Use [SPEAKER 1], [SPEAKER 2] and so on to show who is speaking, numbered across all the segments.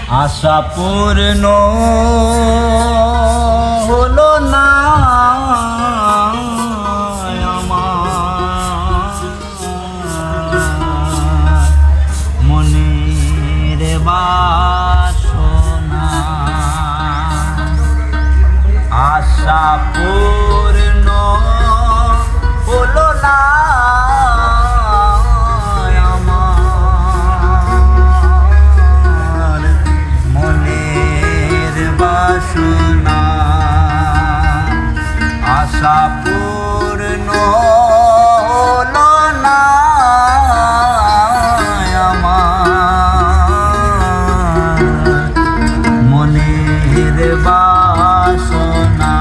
[SPEAKER 1] আশা পূর্ণ হলো না মনের বাসনা আশা পূর্ণ হলো না আশা পূর্ণ হলো না আমার মনের বাসনা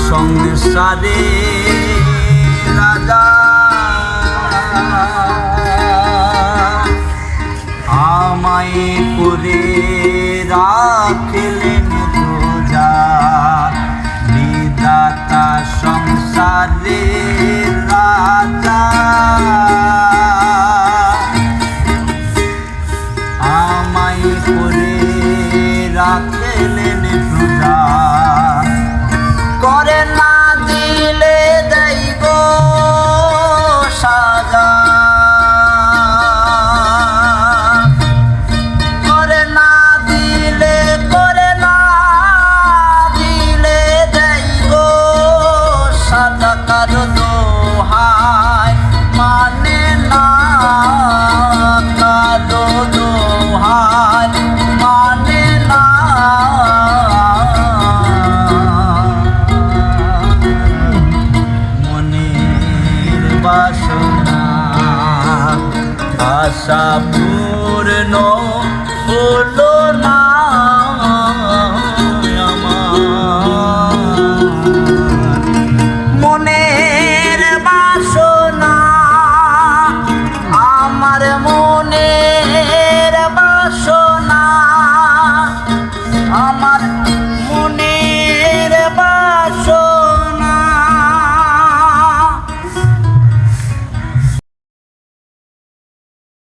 [SPEAKER 1] সংসারে রাজা আমায় করে রাখলেন প্রজা বিধাতা সংসারে রাজা আমায় করে রাখলেন প্রজা করে না দিলে দেব সাজা করে না দিলে দেব সাজা কারো দোহাই মানে না কারো দোহাই মানে না বাসনা আশা